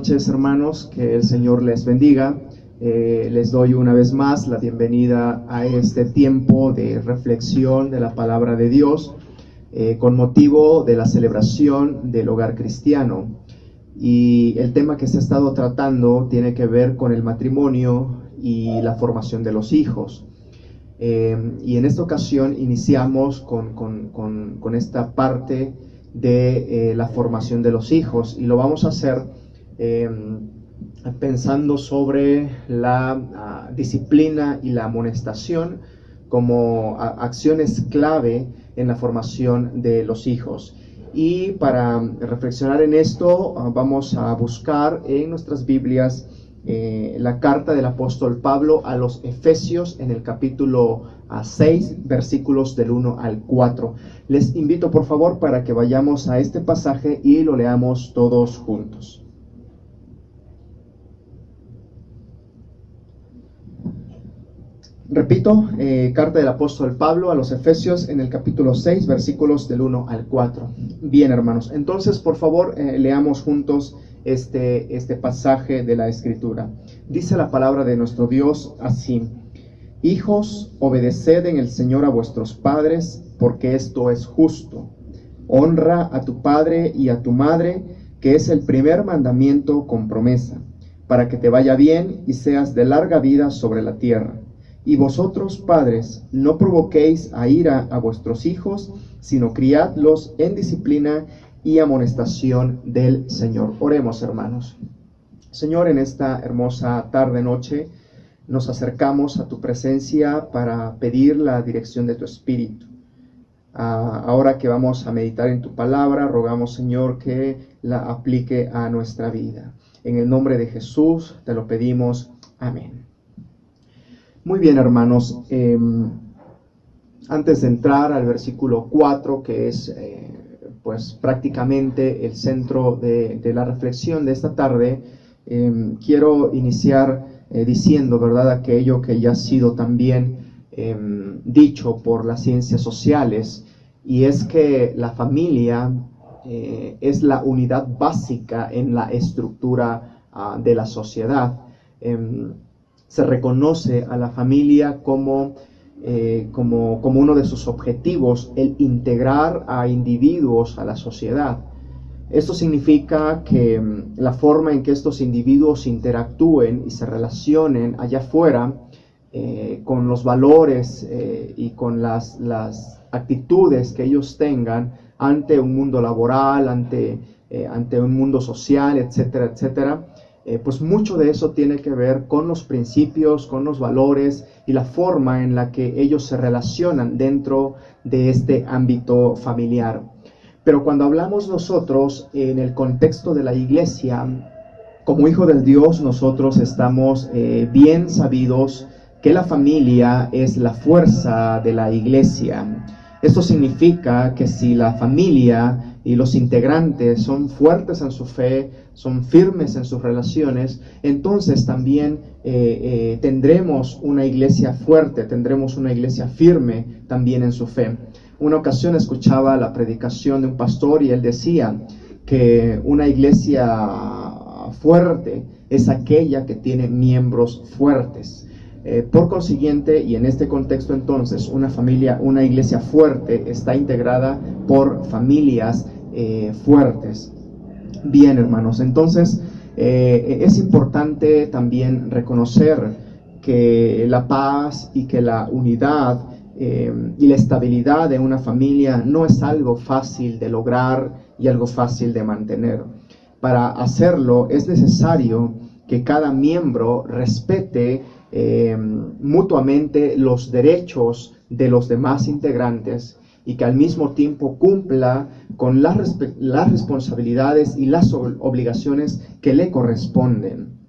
noches, hermanos, que el Señor les bendiga. Les doy una vez más la bienvenida a este tiempo de reflexión de la palabra de Dios con motivo de la celebración del hogar cristiano. Y el tema que se ha estado tratando tiene que ver con el matrimonio y la formación de los hijos. Y en esta ocasión iniciamos con esta parte de la formación de los hijos, y lo vamos a hacer pensando sobre la disciplina y la amonestación como acciones clave en la formación de los hijos. Y para reflexionar en esto vamos a buscar en nuestras Biblias la carta del apóstol Pablo a los Efesios en el capítulo 6, versículos del 1 al 4. Les invito por favor para que vayamos a este pasaje y lo leamos todos juntos. Repito, carta del apóstol Pablo a los Efesios en el capítulo 6, versículos del 1 al 4. Bien, hermanos, entonces por favor leamos juntos este pasaje de la Escritura. Dice la palabra de nuestro Dios así: Hijos, obedeced en el Señor a vuestros padres, porque esto es justo. Honra a tu padre y a tu madre, que es el primer mandamiento con promesa, para que te vaya bien y seas de larga vida sobre la tierra. Y vosotros, padres, no provoquéis a ira a vuestros hijos, sino criadlos en disciplina y amonestación del Señor. Oremos, hermanos. Señor, en esta hermosa tarde-noche nos acercamos a tu presencia para pedir la dirección de tu Espíritu. Ahora que vamos a meditar en tu palabra, rogamos, Señor, que la aplique a nuestra vida. En el nombre de Jesús te lo pedimos. Amén. Muy bien, hermanos. Antes de entrar al versículo 4, que es pues prácticamente el centro de la reflexión de esta tarde, quiero iniciar diciendo, ¿verdad?, aquello que ya ha sido también dicho por las ciencias sociales, y es que la familia es la unidad básica en la estructura de la sociedad. Se reconoce a la familia como uno de sus objetivos el integrar a individuos a la sociedad. Esto significa que la forma en que estos individuos interactúen y se relacionen allá afuera con los valores y con las actitudes que ellos tengan ante un mundo laboral, ante un mundo social, etcétera, etcétera. Pues mucho de eso tiene que ver con los principios, con los valores y la forma en la que ellos se relacionan dentro de este ámbito familiar. Pero cuando hablamos nosotros en el contexto de la iglesia, como hijos de Dios, nosotros estamos bien sabidos que la familia es la fuerza de la iglesia. Esto significa que si la familia y los integrantes son fuertes en su fe, son firmes en sus relaciones, entonces también tendremos una iglesia fuerte, tendremos una iglesia firme también en su fe. Una ocasión escuchaba la predicación de un pastor y él decía que una iglesia fuerte es aquella que tiene miembros fuertes. Por consiguiente, y en este contexto entonces, una iglesia fuerte está integrada por familias fuertes. Bien, hermanos, entonces es importante también reconocer que la paz y que la unidad y la estabilidad de una familia no es algo fácil de lograr y algo fácil de mantener. Para hacerlo es necesario que cada miembro respete mutuamente los derechos de los demás integrantes y que al mismo tiempo cumpla con las responsabilidades y las obligaciones que le corresponden.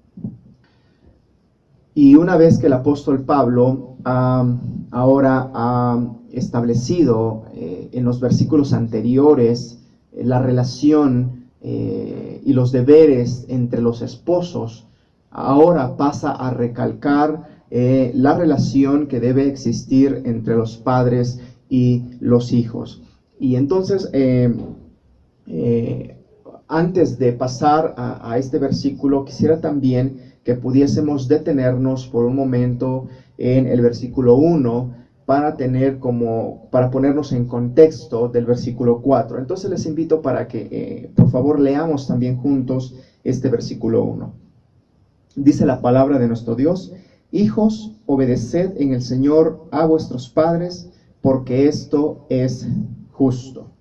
Y una vez que el apóstol Pablo ahora ha establecido en los versículos anteriores la relación y los deberes entre los esposos, ahora pasa a recalcar la relación que debe existir entre los padres y los hijos. Y entonces antes de pasar a este versículo, quisiera también que pudiésemos detenernos por un momento en el versículo 1 para ponernos en contexto del versículo 4. Entonces les invito para que por favor leamos también juntos este versículo 1. Dice la palabra de nuestro Dios: hijos, obedeced en el Señor a vuestros padres, porque esto es justo.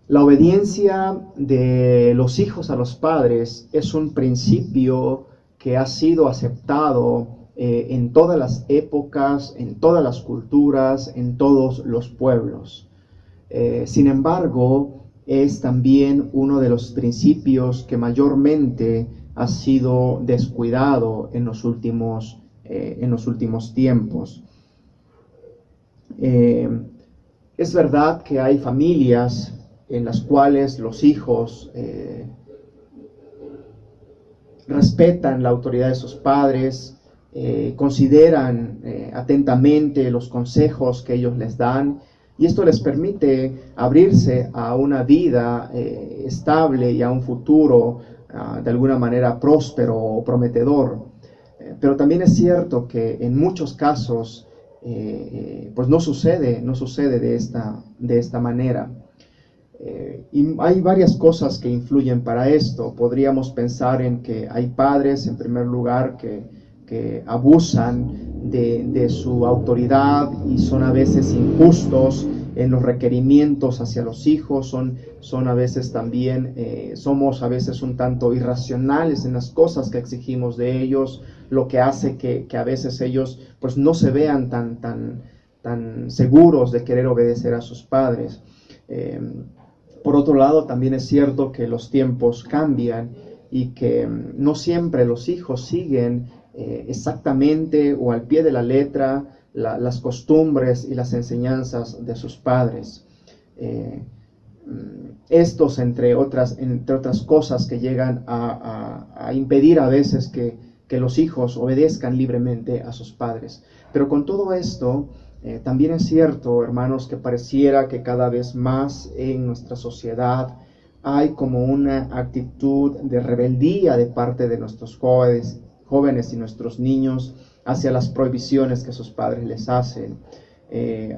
La obediencia de los hijos a los padres es un principio que ha sido aceptado en todas las épocas, en todas las culturas, en todos los pueblos. Sin embargo, es también uno de los principios que mayormente ha sido descuidado en los últimos tiempos. Es verdad que hay familias en las cuales los hijos respetan la autoridad de sus padres, consideran atentamente los consejos que ellos les dan, y esto les permite abrirse a una vida estable y a un futuro de alguna manera próspero o prometedor. Pero también es cierto que en muchos casos pues no sucede de esta manera. Y hay varias cosas que influyen para esto. Podríamos pensar en que hay padres, en primer lugar, que abusan de su autoridad y son a veces injustos en los requerimientos hacia los hijos, son a veces también, somos a veces un tanto irracionales en las cosas que exigimos de ellos, lo que hace que a veces ellos pues no se vean tan seguros de querer obedecer a sus padres. Por otro lado, también es cierto que los tiempos cambian y que no siempre los hijos siguen exactamente o al pie de la letra las costumbres y las enseñanzas de sus padres. Estos, entre otras cosas que llegan a impedir a veces que los hijos obedezcan libremente a sus padres. Pero con todo esto, también es cierto, hermanos, que pareciera que cada vez más en nuestra sociedad hay como una actitud de rebeldía de parte de nuestros jóvenes y nuestros niños hacia las prohibiciones que sus padres les hacen.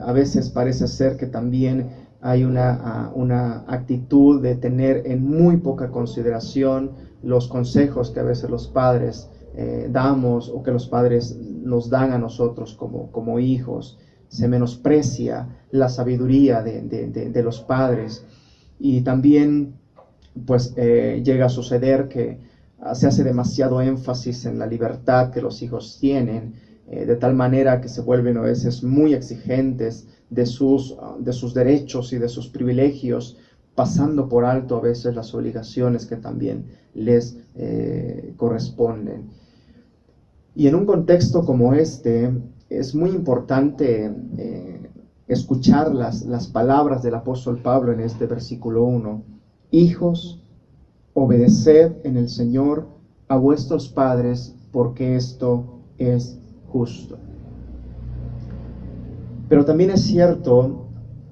A veces parece ser que también hay una actitud de tener en muy poca consideración los consejos que a veces los padres damos o que los padres nos dan a nosotros como hijos. Se menosprecia la sabiduría de los padres, y también pues llega a suceder que se hace demasiado énfasis en la libertad que los hijos tienen, de tal manera que se vuelven a veces muy exigentes de sus derechos y de sus privilegios, pasando por alto a veces las obligaciones que también les corresponden. Y en un contexto como este, es muy importante escuchar las palabras del apóstol Pablo en este versículo 1. Hijos, obedeced en el Señor a vuestros padres, porque esto es justo. Pero también es cierto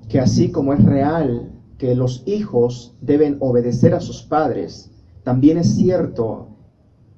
que así como es real que los hijos deben obedecer a sus padres, también es cierto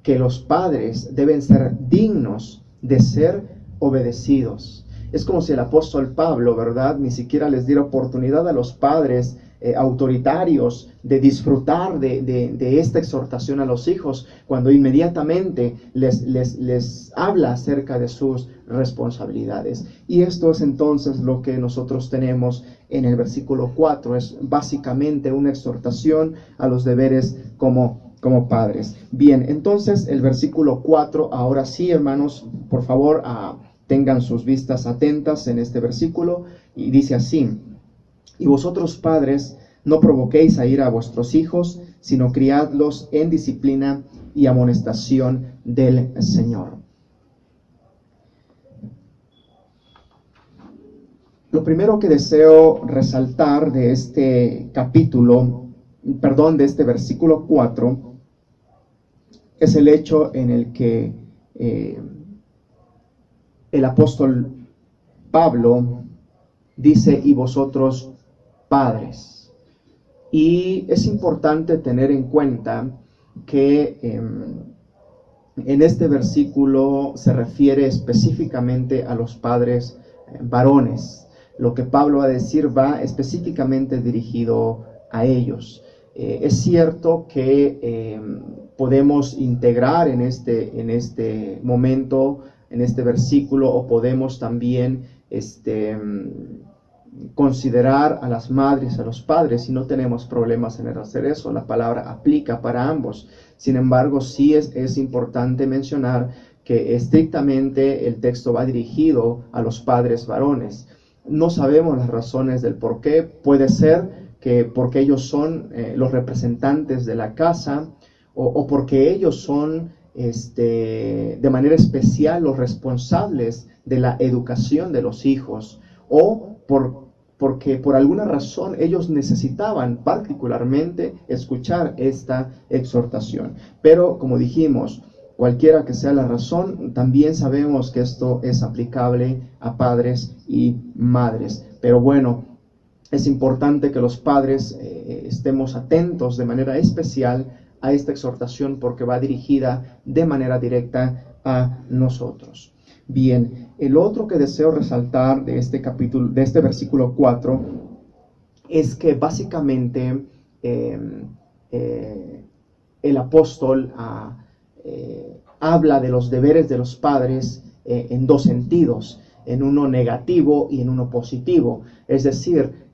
que los padres deben ser dignos de ser obedecidos. Es como si el apóstol Pablo, ¿verdad?, ni siquiera les diera oportunidad a los padres autoritarios de disfrutar de esta exhortación a los hijos, cuando inmediatamente les habla acerca de sus responsabilidades. Y esto es entonces lo que nosotros tenemos en el versículo 4, es básicamente una exhortación a los deberes como padres. Bien, entonces el versículo 4, ahora sí, hermanos, por favor, tengan sus vistas atentas en este versículo, y dice así: y vosotros padres, no provoquéis a ira a vuestros hijos, sino criadlos en disciplina y amonestación del Señor. Lo primero que deseo resaltar de este de este versículo 4, es el hecho en el que el apóstol Pablo dice, y vosotros padres. Y es importante tener en cuenta que en este versículo se refiere específicamente a los padres varones. Lo que Pablo va a decir va específicamente dirigido a ellos. Es cierto que podemos integrar en este momento, en este versículo, o podemos también considerar a las madres, a los padres, y no tenemos problemas en hacer eso. La palabra aplica para ambos. Sin embargo, sí es importante mencionar que estrictamente el texto va dirigido a los padres varones. No sabemos las razones del por qué. Puede ser que porque ellos son los representantes de la casa, o porque ellos son de manera especial los responsables de la educación de los hijos, o porque por alguna razón ellos necesitaban particularmente escuchar esta exhortación. Pero como dijimos, cualquiera que sea la razón, también sabemos que esto es aplicable a padres y madres. Pero bueno, es importante que los padres estemos atentos de manera especial a esta exhortación, porque va dirigida de manera directa a nosotros. Bien, el otro que deseo resaltar de este capítulo, de este versículo 4, es que básicamente el apóstol habla de los deberes de los padres en dos sentidos, en uno negativo y en uno positivo. Es decir,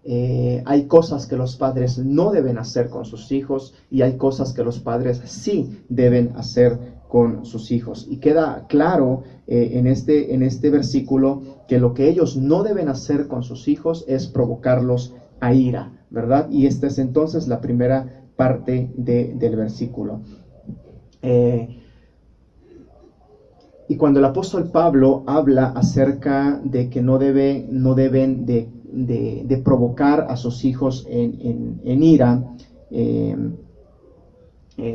hay cosas que los padres no deben hacer con sus hijos, y hay cosas que los padres sí deben hacer con sus hijos. Y queda claro en este versículo que lo que ellos no deben hacer con sus hijos es provocarlos a ira, ¿verdad? Y esta es entonces la primera parte del versículo. Y cuando el apóstol Pablo habla acerca de que no deben de provocar a sus hijos en ira,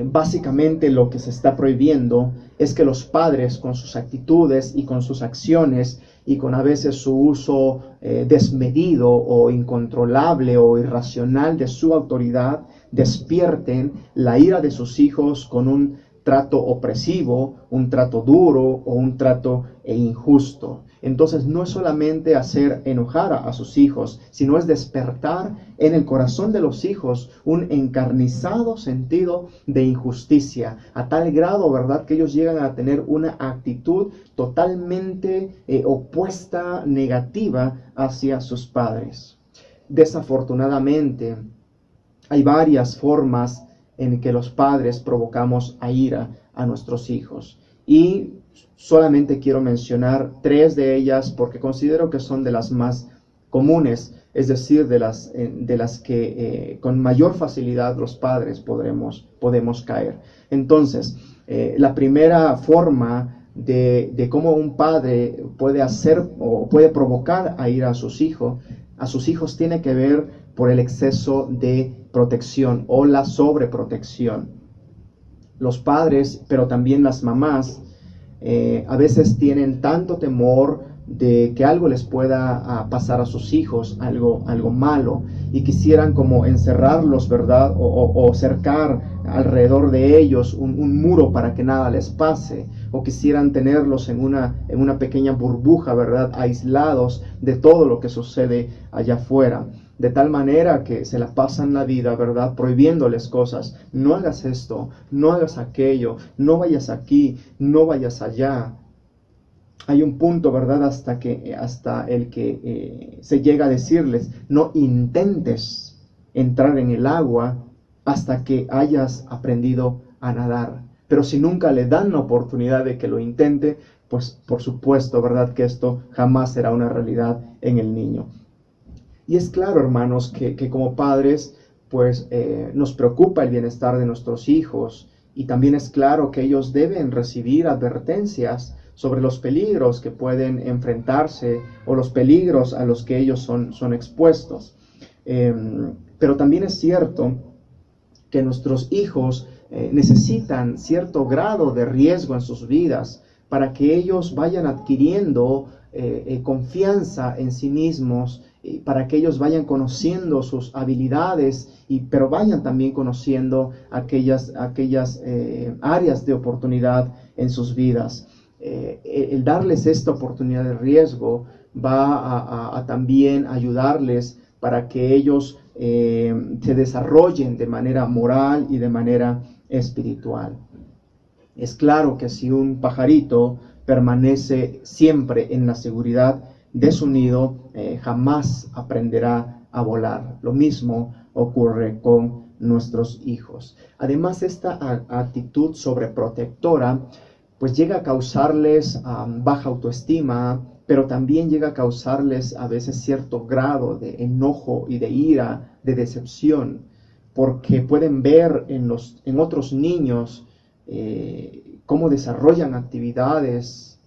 básicamente lo que se está prohibiendo es que los padres, con sus actitudes y con sus acciones, y con a veces su uso desmedido o incontrolable o irracional de su autoridad, despierten la ira de sus hijos con un trato opresivo, un trato duro o un trato injusto. Entonces no es solamente hacer enojar a sus hijos, sino es despertar en el corazón de los hijos un encarnizado sentido de injusticia, a tal grado, ¿verdad?, que ellos llegan a tener una actitud totalmente opuesta, negativa hacia sus padres. Desafortunadamente, hay varias formas en que los padres provocamos a ira a nuestros hijos, y solamente quiero mencionar 3 de ellas porque considero que son de las más comunes, es decir, de las que con mayor facilidad los padres podemos caer. Entonces, la primera forma de cómo un padre puede hacer o puede provocar a ira a sus hijos tiene que ver por el exceso de protección o la sobreprotección. Los padres, pero también las mamás, a veces tienen tanto temor de que algo les pueda pasar a sus hijos, algo malo, y quisieran como encerrarlos, ¿verdad? O cercar alrededor de ellos un muro para que nada les pase, o quisieran tenerlos en una pequeña burbuja, ¿verdad?, aislados de todo lo que sucede allá afuera. De tal manera que se la pasan la vida, ¿verdad?, prohibiéndoles cosas. No hagas esto, no hagas aquello, no vayas aquí, no vayas allá. Hay un punto, ¿verdad?, hasta el que se llega a decirles, no intentes entrar en el agua hasta que hayas aprendido a nadar. Pero si nunca le dan la oportunidad de que lo intente, pues por supuesto, ¿verdad?, que esto jamás será una realidad en el niño. Y es claro, hermanos, que como padres, pues nos preocupa el bienestar de nuestros hijos, y también es claro que ellos deben recibir advertencias sobre los peligros que pueden enfrentarse o los peligros a los que ellos son expuestos. Pero también es cierto que nuestros hijos necesitan cierto grado de riesgo en sus vidas para que ellos vayan adquiriendo confianza en sí mismos para que ellos vayan conociendo sus habilidades, pero vayan también conociendo aquellas áreas de oportunidad en sus vidas. El darles esta oportunidad de riesgo va a también ayudarles para que ellos se desarrollen de manera moral y de manera espiritual. Es claro que si un pajarito permanece siempre en la seguridad de su nido, jamás aprenderá a volar. Lo mismo ocurre con nuestros hijos. Además, esta actitud sobreprotectora pues llega a causarles baja autoestima, pero también llega a causarles a veces cierto grado de enojo y de ira, de decepción, porque pueden ver en otros niños cómo desarrollan habilidades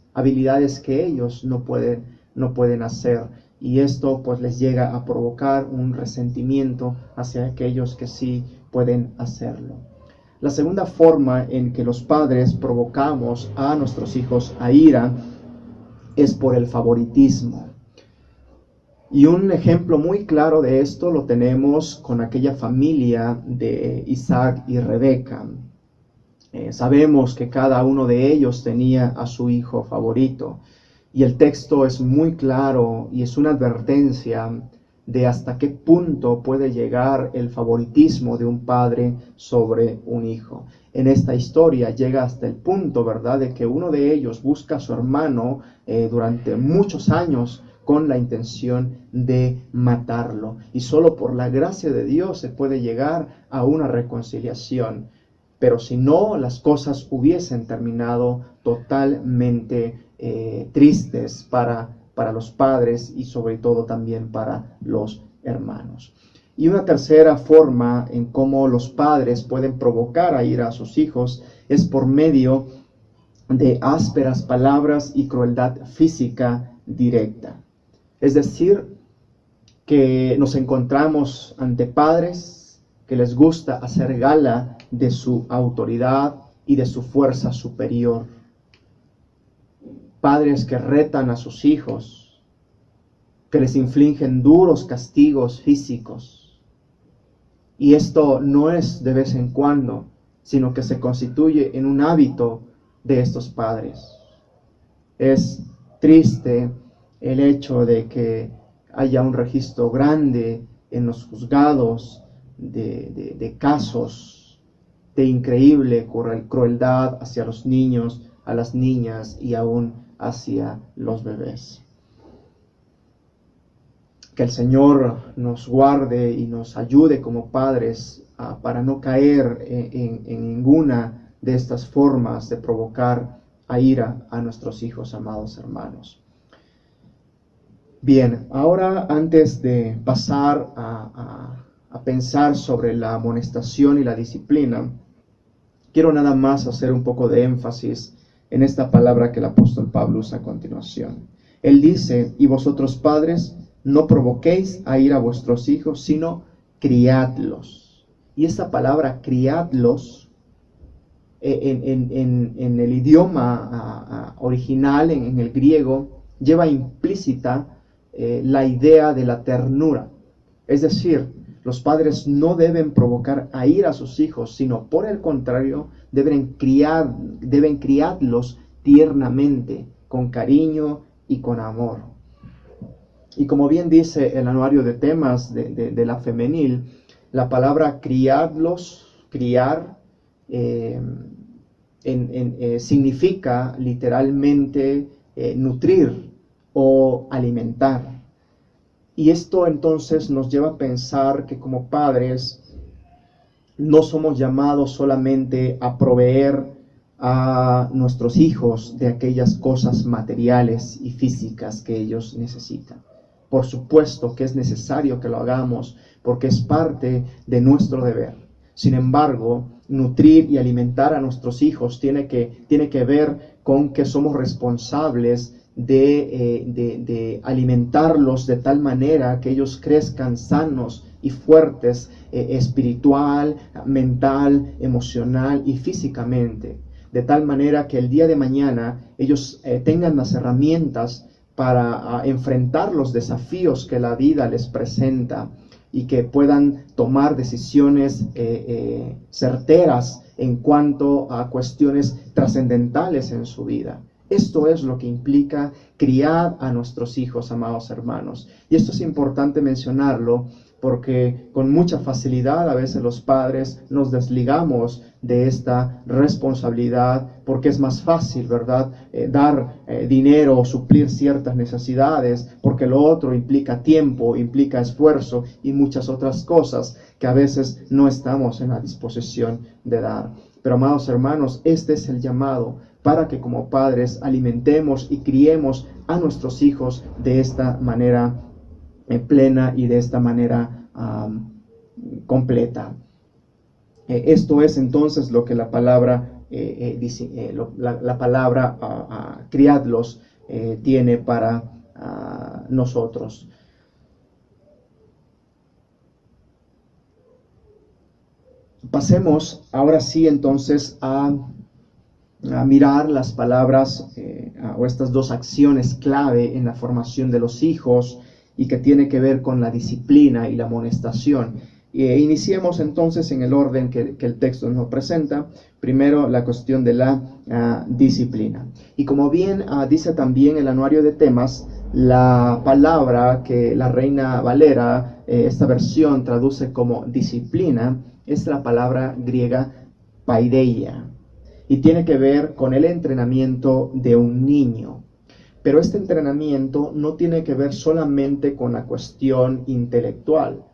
que ellos no pueden hacer, y esto pues les llega a provocar un resentimiento hacia aquellos que sí pueden hacerlo. La segunda forma en que los padres provocamos a nuestros hijos a ira es por el favoritismo. Y un ejemplo muy claro de esto lo tenemos con aquella familia de Isaac y Rebeca. Sabemos que cada uno de ellos tenía a su hijo favorito, y el texto es muy claro y es una advertencia de hasta qué punto puede llegar el favoritismo de un padre sobre un hijo. En esta historia llega hasta el punto, ¿verdad?, de que uno de ellos busca a su hermano durante muchos años con la intención de matarlo, y solo por la gracia de Dios se puede llegar a una reconciliación. Pero si no, las cosas hubiesen terminado totalmente tristes para los padres y sobre todo también para los hermanos. Y una tercera forma en cómo los padres pueden provocar a ira a sus hijos es por medio de ásperas palabras y crueldad física directa. Es decir, que nos encontramos ante padres que les gusta hacer gala de su autoridad y de su fuerza superior. Padres que retan a sus hijos, que les infligen duros castigos físicos. Y esto no es de vez en cuando, sino que se constituye en un hábito de estos padres. Es triste el hecho de que haya un registro grande en los juzgados de casos de increíble crueldad hacia los niños, a las niñas y aún hacia los bebés. Que el Señor nos guarde y nos ayude como padres para no caer en ninguna de estas formas de provocar a ira a nuestros hijos, amados hermanos. Bien, ahora antes de pasar a pensar sobre la amonestación y la disciplina, quiero nada más hacer un poco de énfasis en esta palabra que el apóstol Pablo usa a continuación. Él dice: y vosotros padres, no provoquéis a ira a vuestros hijos, sino criadlos. Y esta palabra criadlos, en el idioma original, en el griego, lleva implícita la idea de la ternura. Es decir, los padres no deben provocar a ira a sus hijos, sino por el contrario, deben criarlos tiernamente, con cariño y con amor. Y como bien dice el anuario de temas de la femenil, la palabra criarlos, criar, significa literalmente nutrir o alimentar. Y esto entonces nos lleva a pensar que como padres no somos llamados solamente a proveer a nuestros hijos de aquellas cosas materiales y físicas que ellos necesitan. Por supuesto que es necesario que lo hagamos porque es parte de nuestro deber. Sin embargo, nutrir y alimentar a nuestros hijos tiene que ver con que somos responsables de alimentarlos de tal manera que ellos crezcan sanos y fuertes espiritual, mental, emocional y físicamente, de tal manera que el día de mañana ellos tengan las herramientas para enfrentar los desafíos que la vida les presenta y que puedan tomar decisiones certeras en cuanto a cuestiones trascendentales en su vida. Esto es lo que implica criar a nuestros hijos, amados hermanos. Y esto es importante mencionarlo porque con mucha facilidad a veces los padres nos desligamos de esta responsabilidad porque es más fácil, ¿verdad? Dar dinero o suplir ciertas necesidades, porque lo otro implica tiempo, implica esfuerzo y muchas otras cosas que a veces no estamos en la disposición de dar. Pero amados hermanos, este es el llamado para que como padres alimentemos y criemos a nuestros hijos de esta manera plena y de esta manera completa. Esto es entonces lo que la palabra dice, la palabra criadlos tiene para nosotros. Pasemos ahora sí entonces a mirar las palabras o estas dos acciones clave en la formación de los hijos y que tiene que ver con la disciplina y la amonestación. Iniciemos entonces en el orden que el texto nos presenta. Primero la cuestión de la disciplina. Y como bien dice también el anuario de temas, la palabra que la Reina Valera, esta versión traduce como disciplina, es la palabra griega paideia. Y tiene que ver con el entrenamiento de un niño. Pero este entrenamiento no tiene que ver solamente con la cuestión intelectual,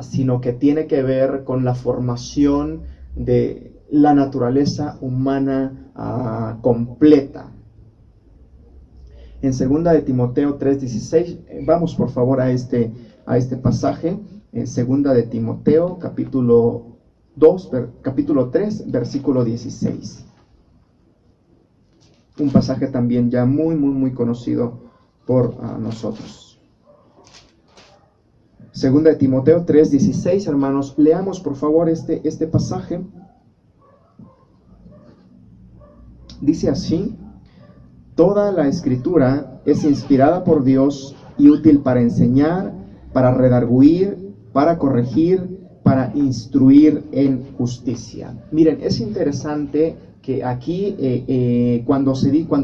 sino que tiene que ver con la formación de la naturaleza humana completa. En 2 de Timoteo 3:16, vamos por favor a este pasaje, en 2 de Timoteo capítulo 3, versículo 16. Un pasaje también ya muy conocido por nosotros. 2 de Timoteo 3:16, hermanos, leamos por favor este pasaje. Dice así: toda la Escritura es inspirada por Dios y útil para enseñar, para redarguir, para corregir, para instruir en justicia. Miren, es interesante que aquí cuando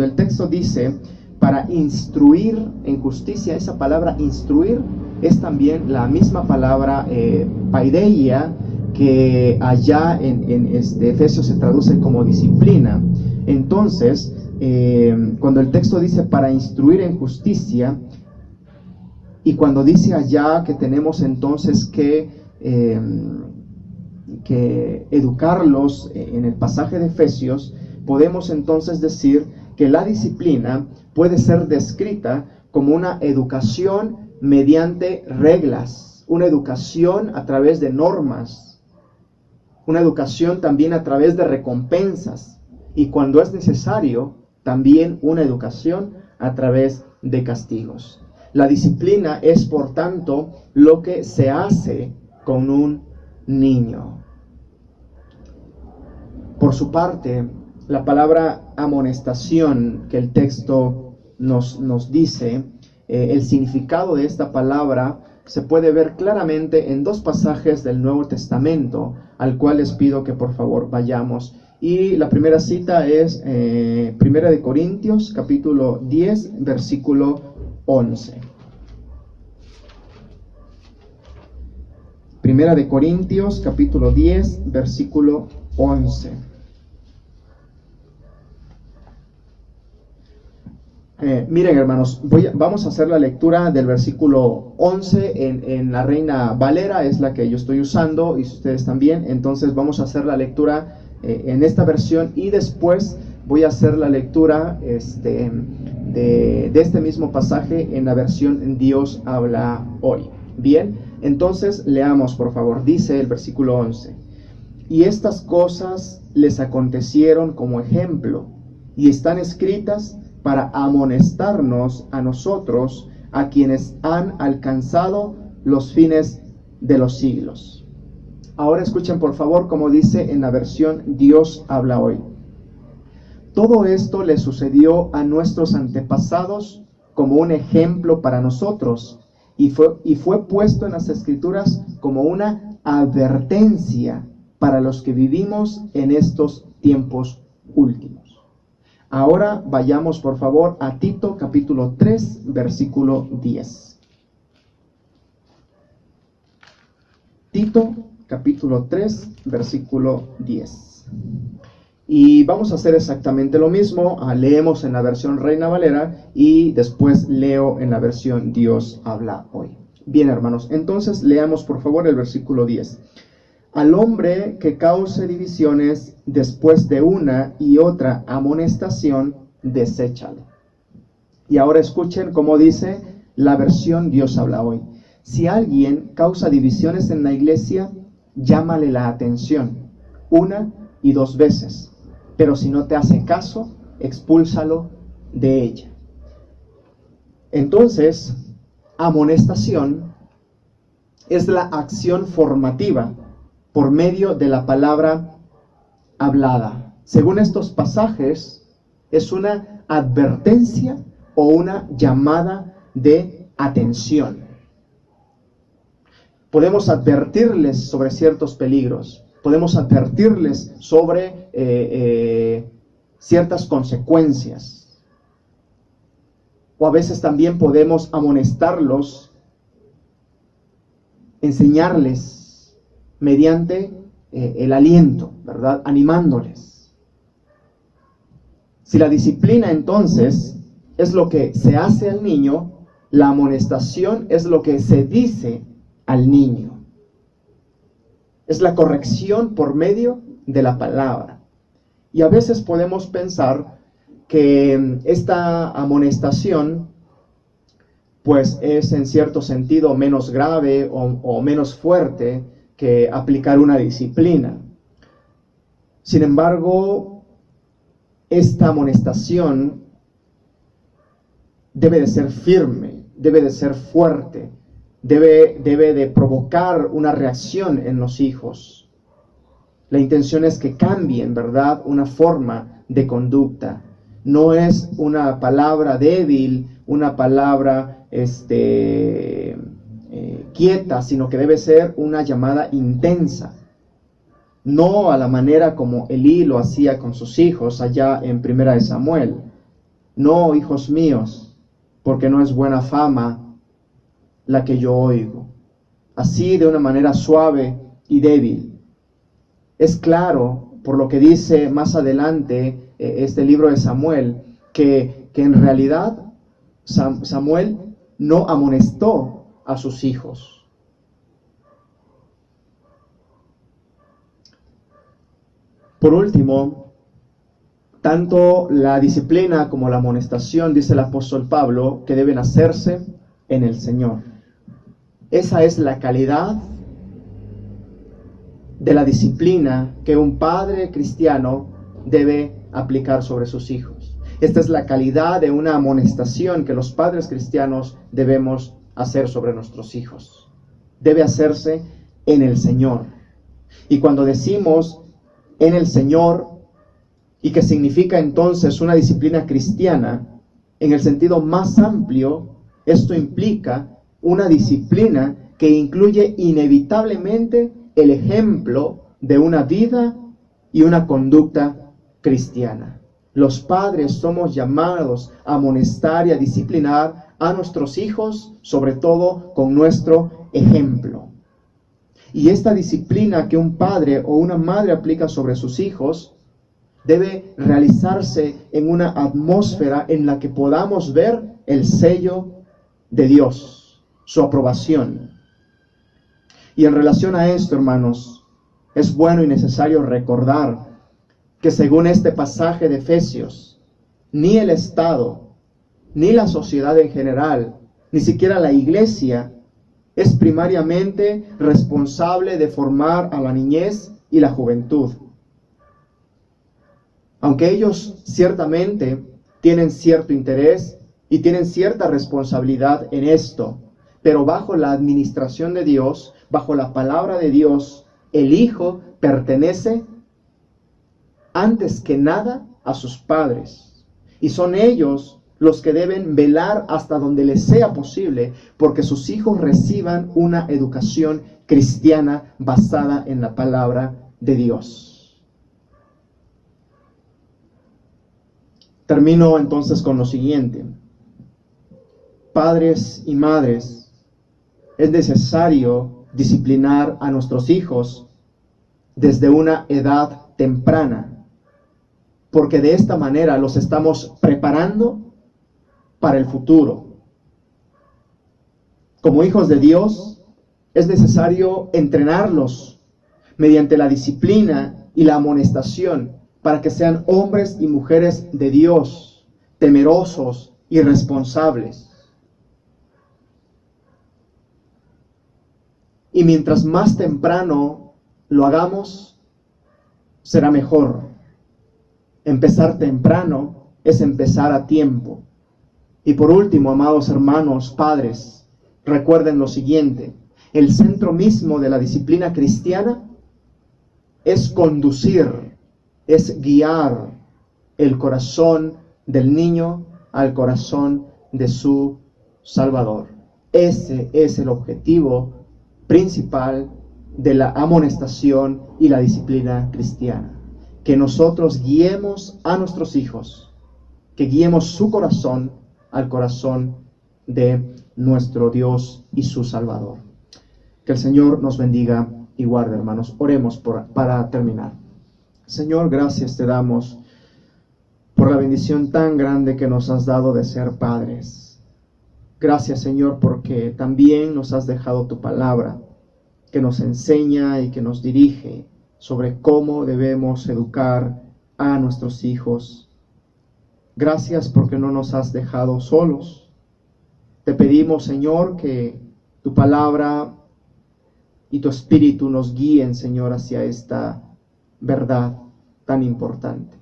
el texto dice para instruir en justicia, esa palabra instruir es también la misma palabra paideia, que allá en Efesios se traduce como disciplina. Entonces, cuando el texto dice para instruir en justicia, y cuando dice allá que tenemos entonces que educarlos en el pasaje de Efesios, podemos entonces decir que la disciplina puede ser descrita como una educación mediante reglas, una educación a través de normas, una educación también a través de recompensas y cuando es necesario también una educación a través de castigos. La disciplina es por tanto lo que se hace con un niño. Por su parte, la palabra amonestación que el texto nos dice, el significado de esta palabra se puede ver claramente en dos pasajes del Nuevo Testamento, al cual les pido que por favor vayamos. Y la primera cita es 1 de Corintios, capítulo 10, versículo 11. 1 de Corintios, capítulo 10, versículo 11. Miren, hermanos, vamos a hacer la lectura del versículo 11 en la Reina Valera, es la que yo estoy usando, y ustedes también. Entonces vamos a hacer la lectura en esta versión, y después voy a hacer la lectura de este mismo pasaje en la versión Dios habla hoy. Bien, entonces leamos por favor. Dice el versículo 11: y estas cosas les acontecieron como ejemplo, y están escritas para amonestarnos a nosotros, a quienes han alcanzado los fines de los siglos. Ahora escuchen por favor como dice en la versión Dios habla hoy. Todo esto le sucedió a nuestros antepasados como un ejemplo para nosotros y fue puesto en las Escrituras como una advertencia para los que vivimos en estos tiempos últimos. Ahora vayamos por favor a Tito capítulo 3, versículo 10. Tito capítulo 3, versículo 10. Y vamos a hacer exactamente lo mismo. Leemos en la versión Reina Valera y después leo en la versión Dios habla hoy. Bien, hermanos, entonces leamos por favor el versículo 10. Al hombre que cause divisiones después de una y otra amonestación, deséchalo. Y ahora escuchen cómo dice la versión Dios habla hoy. Si alguien causa divisiones en la iglesia, llámale la atención 1 y 2 veces. Pero si no te hace caso, expúlsalo de ella. Entonces, amonestación es la acción formativa por medio de la palabra hablada. Según estos pasajes, es una advertencia o una llamada de atención. Podemos advertirles sobre ciertos peligros. Podemos advertirles sobre ciertas consecuencias. O a veces también podemos amonestarlos, enseñarles mediante el aliento, ¿verdad? Animándoles. Si la disciplina entonces es lo que se hace al niño, la amonestación es lo que se dice al niño. Es la corrección por medio de la palabra. Y a veces podemos pensar que esta amonestación pues es en cierto sentido menos grave o menos fuerte que aplicar una disciplina. Sin embargo, esta amonestación debe de ser firme, debe de ser fuerte. Debe de provocar una reacción en los hijos. La intención es que cambien, ¿verdad?, una forma de conducta. No es una palabra débil, una palabra quieta, sino que debe ser una llamada intensa. No a la manera como Elí lo hacía con sus hijos allá en 1 Samuel. No, hijos míos, porque no es buena fama la que yo oigo. Así de una manera suave y débil. Es claro, por lo que dice más adelante este libro de Samuel, que en realidad Samuel no amonestó a sus hijos. Por último, tanto la disciplina como la amonestación, dice el apóstol Pablo, que deben hacerse en el Señor. Esa es la calidad de la disciplina que un padre cristiano debe aplicar sobre sus hijos. Esta es la calidad de una amonestación que los padres cristianos debemos hacer sobre nuestros hijos. Debe hacerse en el Señor. Y cuando decimos en el Señor, y que significa entonces una disciplina cristiana, en el sentido más amplio, esto implica una disciplina que incluye inevitablemente el ejemplo de una vida y una conducta cristiana. Los padres somos llamados a amonestar y a disciplinar a nuestros hijos, sobre todo con nuestro ejemplo. Y esta disciplina que un padre o una madre aplica sobre sus hijos debe realizarse en una atmósfera en la que podamos ver el sello de Dios, su aprobación. Y en relación a esto, hermanos, es bueno y necesario recordar que según este pasaje de Efesios, ni el Estado, ni la sociedad en general, ni siquiera la iglesia, es primariamente responsable de formar a la niñez y la juventud. Aunque ellos ciertamente tienen cierto interés y tienen cierta responsabilidad en esto, pero bajo la administración de Dios, bajo la palabra de Dios, el hijo pertenece antes que nada a sus padres. Y son ellos los que deben velar hasta donde les sea posible porque sus hijos reciban una educación cristiana basada en la palabra de Dios. Termino entonces con lo siguiente. Padres y madres, es necesario disciplinar a nuestros hijos desde una edad temprana, porque de esta manera los estamos preparando para el futuro. Como hijos de Dios, es necesario entrenarlos mediante la disciplina y la amonestación para que sean hombres y mujeres de Dios, temerosos y responsables. Y mientras más temprano lo hagamos, será mejor. Empezar temprano es empezar a tiempo. Y por último, amados hermanos, padres, recuerden lo siguiente: el centro mismo de la disciplina cristiana es conducir, es guiar el corazón del niño al corazón de su Salvador. Ese es el objetivo principal de la amonestación y la disciplina cristiana. Que nosotros guiemos a nuestros hijos, que guiemos su corazón al corazón de nuestro Dios y su Salvador. Que el Señor nos bendiga y guarde, hermanos. Oremos para terminar. Señor, gracias te damos por la bendición tan grande que nos has dado de ser padres. Gracias, Señor, porque también nos has dejado tu palabra, que nos enseña y que nos dirige sobre cómo debemos educar a nuestros hijos. Gracias porque no nos has dejado solos. Te pedimos, Señor, que tu palabra y tu espíritu nos guíen, Señor, hacia esta verdad tan importante.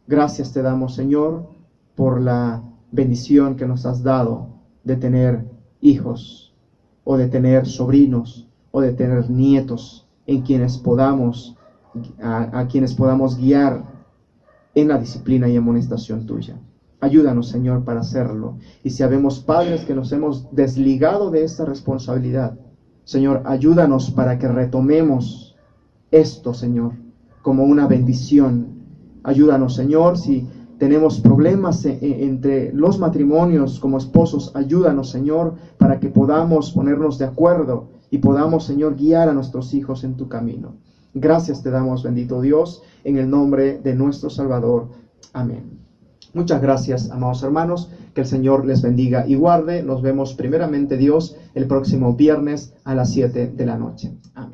Gracias te damos, Señor, por la bendición que nos has dado de tener hijos, o de tener sobrinos, o de tener nietos en quienes podamos, a quienes podamos guiar en la disciplina y amonestación tuya. Ayúdanos, Señor, para hacerlo. Y si habemos padres que nos hemos desligado de esta responsabilidad, Señor, ayúdanos para que retomemos esto, Señor, como una bendición. Ayúdanos, Señor, si tenemos problemas entre los matrimonios como esposos, ayúdanos, Señor, para que podamos ponernos de acuerdo y podamos, Señor, guiar a nuestros hijos en tu camino. Gracias te damos, bendito Dios, en el nombre de nuestro Salvador. Amén. Muchas gracias, amados hermanos. Que el Señor les bendiga y guarde. Nos vemos primeramente, Dios, el próximo viernes a las 7 de la noche. Amén.